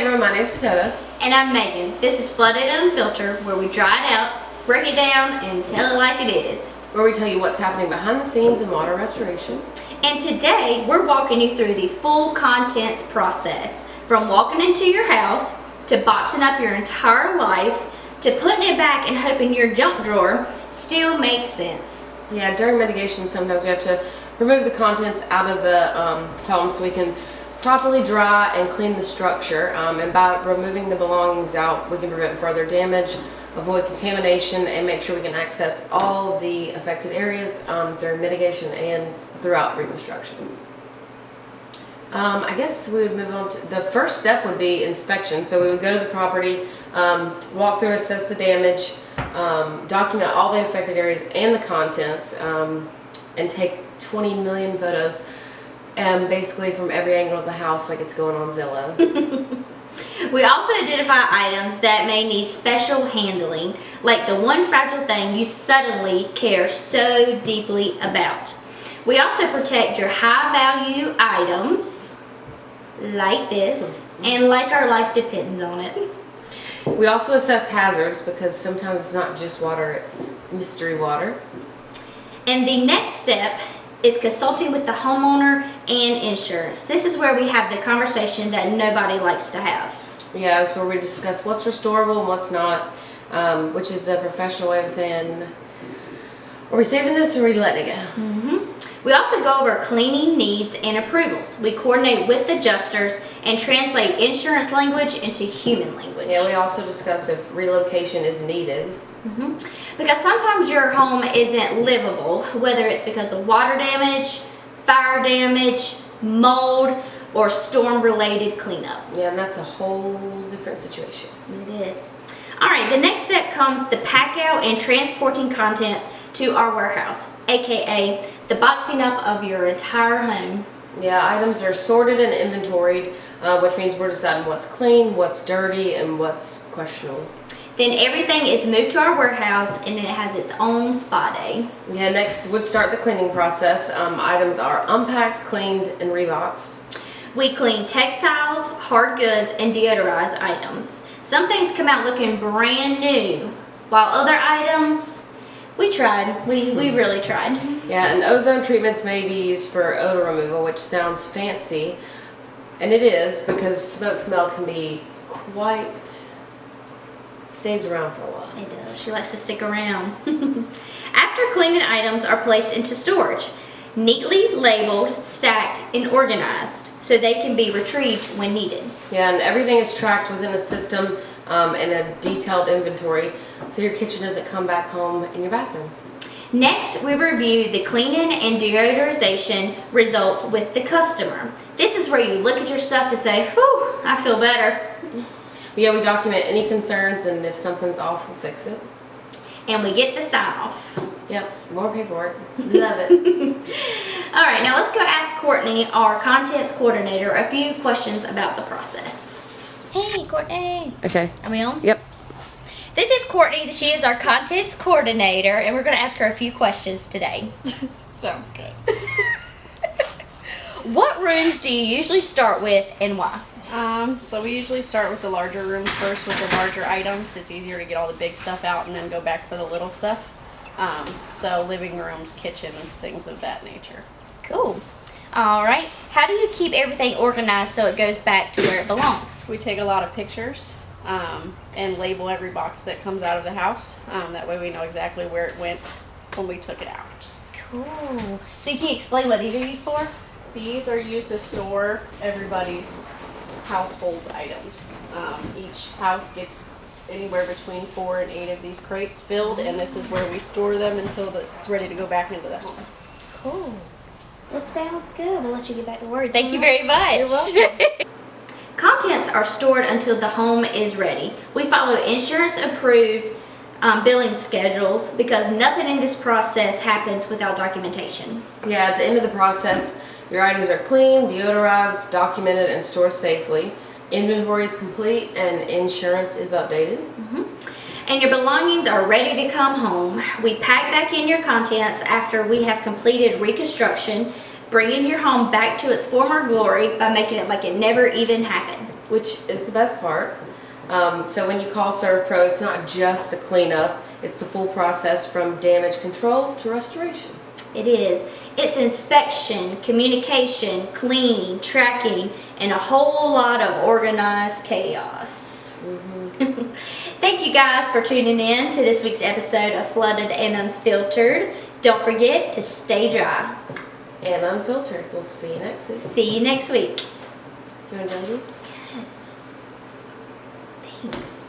everyone, my name's Dakota. And I'm Megan. This is Flooded and Unfiltered, where we dry it out, break it down, and tell it like it is. Where we tell you what's happening behind the scenes in water restoration. And today, we're walking you through the full contents process. From walking into your house, to boxing up your entire life, to putting it back and hoping your junk drawer still makes sense. Yeah, during mitigation, sometimes we have to remove the contents out of the home so we can properly dry and clean the structure, and by removing the belongings out we can prevent further damage, avoid contamination, and make sure we can access all the affected areas during mitigation and throughout reconstruction. I guess we would move on to the first step would be inspection. So we would go to the property, walk through, assess the damage, document all the affected areas and the contents, and take 20 million photos. Basically from every angle of the house, like it's going on Zillow. We also identify items that may need special handling, like the one fragile thing you suddenly care so deeply about. We also protect your high value items, like this, and like our life depends on it. We also assess hazards, because sometimes it's not just water, it's mystery water. And the next step is consulting with the homeowner and insurance. This is where we have the conversation that nobody likes to have. Yeah, it's where we discuss what's restorable and what's not, which is a professional way of saying, are we saving this or are we letting it go? We also go over cleaning needs and approvals. We coordinate with adjusters and translate insurance language into human language. Yeah, we also discuss if relocation is needed. Because sometimes your home isn't livable, whether it's because of water damage, fire damage, mold, or storm-related cleanup. Yeah, and that's a whole different situation. It is. All right, the next step comes the pack out and transporting contents to our warehouse, aka the boxing up of your entire home. Yeah, items are sorted and inventoried, which means we're deciding what's clean, what's dirty, and what's questionable. Then everything is moved to our warehouse and it has its own spa day. Yeah, next would start the cleaning process. Items are unpacked, cleaned, and reboxed. We clean textiles, hard goods, and deodorize items. Some things come out looking brand new, while other items, we tried. We really tried. Yeah, and ozone treatments may be used for odor removal, which sounds fancy, and it is, because smoke smell can be stays around for a while. It does. She likes to stick around. After cleaning, items are placed into storage, neatly labeled, stacked, and organized so they can be retrieved when needed. Yeah, and everything is tracked within a system and a detailed inventory, so your kitchen doesn't come back home in your bathroom. Next, we review the cleaning and deodorization results with the customer. This is where you look at your stuff and say, whew, I feel better. Yeah, we document any concerns, and if something's off, we'll fix it. And we get the sign-off. Yep, more paperwork. Love it. All right, now let's go ask Courtney, our contents coordinator, a few questions about the process. Hey, Courtney. Okay. Are we on? Yep. This is Courtney. She is our contents coordinator, and we're going to ask her a few questions today. Sounds good. What rooms do you usually start with and why? So we usually start with the larger rooms first with the larger items. It's easier to get all the big stuff out and then go back for the little stuff. So living rooms, kitchens, things of that nature. Cool. All right. How do you keep everything organized so it goes back to where it belongs? We take a lot of pictures and label every box that comes out of the house. That way we know exactly where it went when we took it out. Cool. So you can explain what these are used for? These are used to store everybody's household items. Each house gets anywhere between 4 and 8 of these crates filled, and this is where we store them until it's ready to go back into the home. Cool. That sounds good. We'll let you get back to work. Thank you very much. You're welcome. Contents are stored until the home is ready. We follow insurance approved billing schedules because nothing in this process happens without documentation. Yeah, at the end of the process, your items are cleaned, deodorized, documented, and stored safely. Inventory is complete and insurance is updated. And your belongings are ready to come home. We pack back in your contents after we have completed reconstruction, bringing your home back to its former glory by making it like it never even happened. which is the best part. So when you call ServPro, it's not just a cleanup, it's the full process from damage control to restoration. It is. It's inspection, communication, cleaning, tracking, and a whole lot of organized chaos. Thank you guys for tuning in to this week's episode of Flooded and Unfiltered. Don't forget to stay dry. And unfiltered. We'll see you next week. See you next week. Do you want to join me? Yes. Thanks.